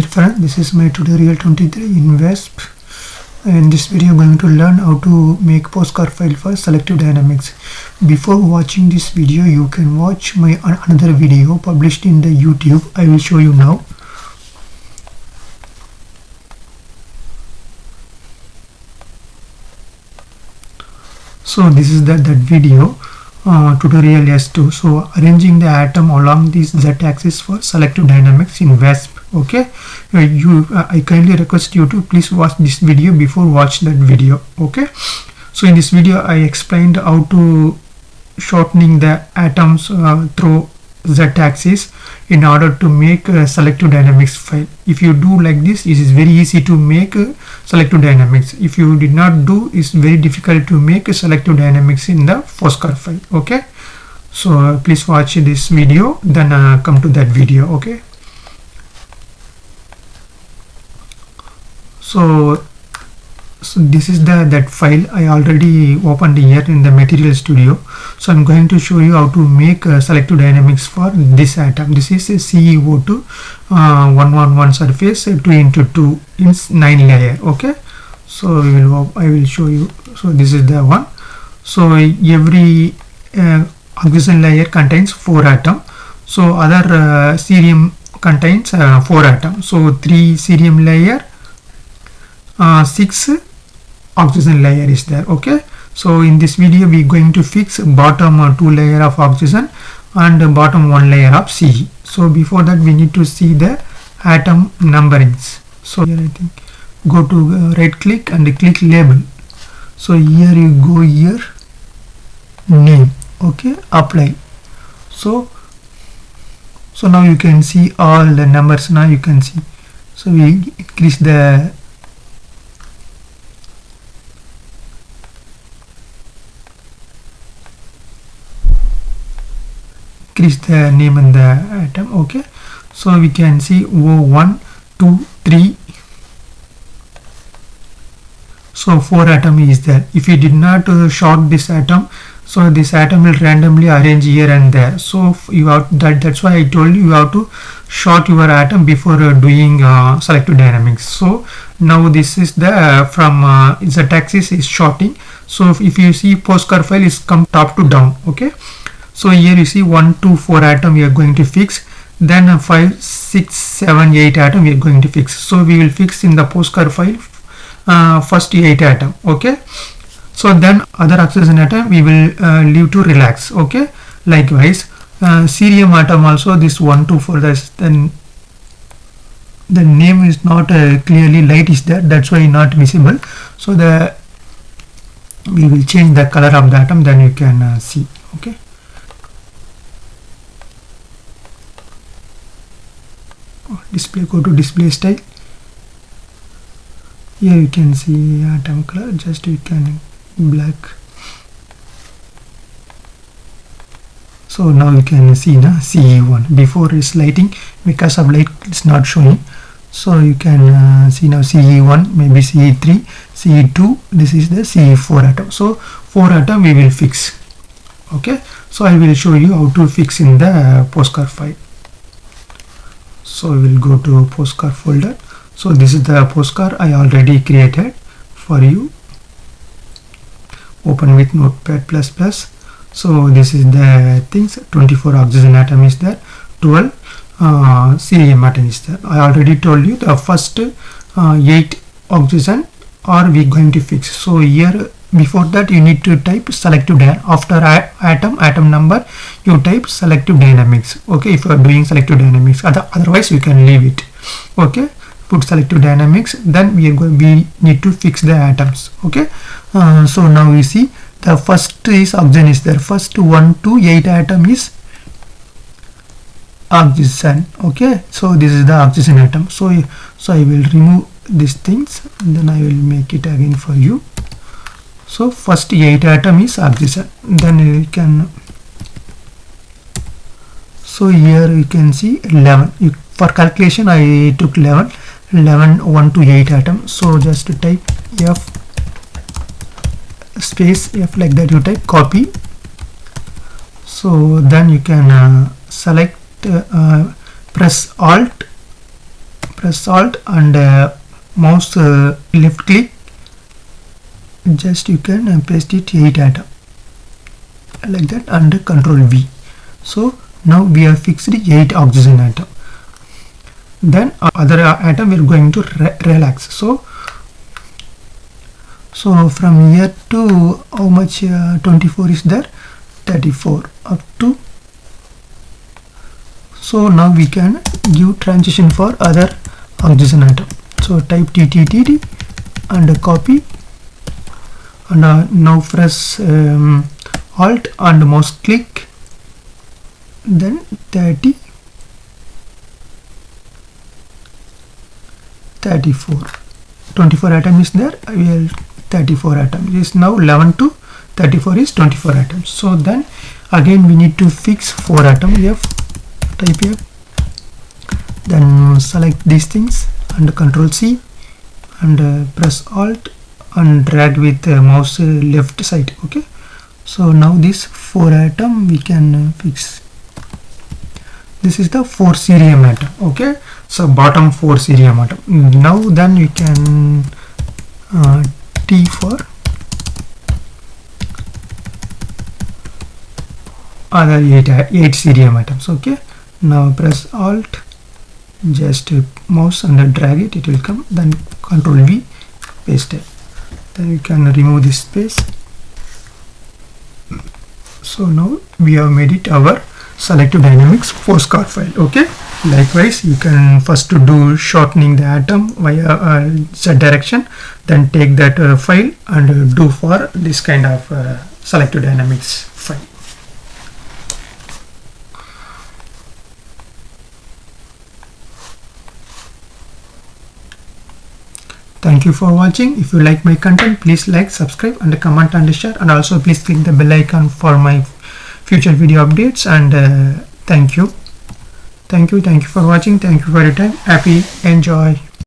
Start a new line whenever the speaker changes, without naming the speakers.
Dear friend, this is my tutorial 23 in VASP. In this video I'm going to learn how to make POSCAR file for Selective Dynamics. Before watching this video, you can watch my another video published in the YouTube. I will show you now. So this is that video tutorial S2. So arranging the atom along this z-axis for Selective Dynamics in VASP. Okay, I kindly request you to please watch this video before watch that video. Okay, so in this video I explained how to shortening the atoms through z-axis in order to make a Selective Dynamics file. If you do like this, it is very easy to make Selective Dynamics. If you did not do, it's very difficult to make a Selective Dynamics in the POSCAR file. Okay, so please watch this video, then come to that video. Okay, so this is that file I already opened here in the Material Studio. So I'm going to show you how to make Selective Dynamics for this atom. This is a CeO2 111 surface 2x2 in 9 layer. Okay, so I will show you. So this is the one. So every oxygen layer contains 4 atoms. So other cerium contains 4 atoms. So 3 cerium layer, 6 oxygen layer is there. Okay, so in this video we are going to fix bottom 2 layer of oxygen and bottom 1 layer of Ce. So before that we need to see the atom numberings. So here I think go to right click and click label. So here you go here name. Okay, apply. So now you can see all the numbers. Now you can see. So we increase the name in the atom. Okay, so we can see O1 2 3. So 4 atom is there. If you did not short this atom, so this atom will randomly arrange here and there. So you have that's why I told you have to short your atom before doing Selective Dynamics. So now this is the from z-axis is shorting. So if you see POSCAR file is come top to down. Okay, so here you see 1 2 4 atom we are going to fix, then 5 6 7 8 atom we are going to fix. So we will fix in the POSCAR file first 8 atom. Okay, so then other oxygen atom we will leave to relax. Okay, likewise cerium atom also this 1 2 4, then the name is not clearly light is there, that's why not visible. So we will change the color of the atom, then you can see. Okay, display, go to display style. Here you can see atom color, just you can black. So now you can see the Ce1. Before is lighting, because of light it's not showing. So you can see now Ce1, maybe Ce3, Ce2. This is the Ce4 atom. So 4 atom we will fix. Okay, so I will show you how to fix in the POSCAR file. So we will go to POSCAR folder. So this is the POSCAR I already created for you. Open with Notepad++. So this is the things. 24 oxygen atom is there, 12 cerium atom is there. I already told you the first 8 oxygen are we going to fix. So here before that you need to type Selective Dynamics. After atom number you type Selective Dynamics. Okay, if you are doing Selective Dynamics, otherwise you can leave it. Okay, put Selective Dynamics, then we need to fix the atoms. Okay, so now we see the first is oxygen is there. First 1 to 8 atom is oxygen. Okay, so this is the oxygen atom. So I will remove these things, then I will make it again for you. So first 8 atom is oxygen, then you can. So here you can see 11. For calculation I took 11 1 to 8 atom. So just to type F space F, like that you type, copy. So then you can select press press Alt and mouse left click, just you can paste it 8 atom like that, and Control V. So now we have fixed 8 oxygen atom. Then other atom we are going to relax. So from here to how much 24 is there, 34 up to. So now we can give transition for other oxygen atom. So type TTTD and copy, and now press Alt and mouse click, then 30, 34, 24 atom is there, we will 34 atom is now 11 to 34 is 24 atoms. So then again we need to fix 4 atom. F, type F, then select these things and Control C and press Alt and drag with mouse left side. Okay, so now this 4 atom we can fix. This is the 4 cerium atom. Okay, so bottom 4 cerium atom. Now then we can T for other 8 cerium atoms. Okay, now press Alt, just mouse and drag it, it will come, then Control V, paste it. Then we can remove this space. So now we have made it our Selective Dynamics POSCAR file. Okay, likewise you can first do shortening the atom via Z direction, then take that file and do for this kind of Selective Dynamics file. Thank you for watching. If you like my content, please like, subscribe and comment and share, and also please click the bell icon for my future video updates. And thank you for watching. Thank you for your time. Happy, enjoy.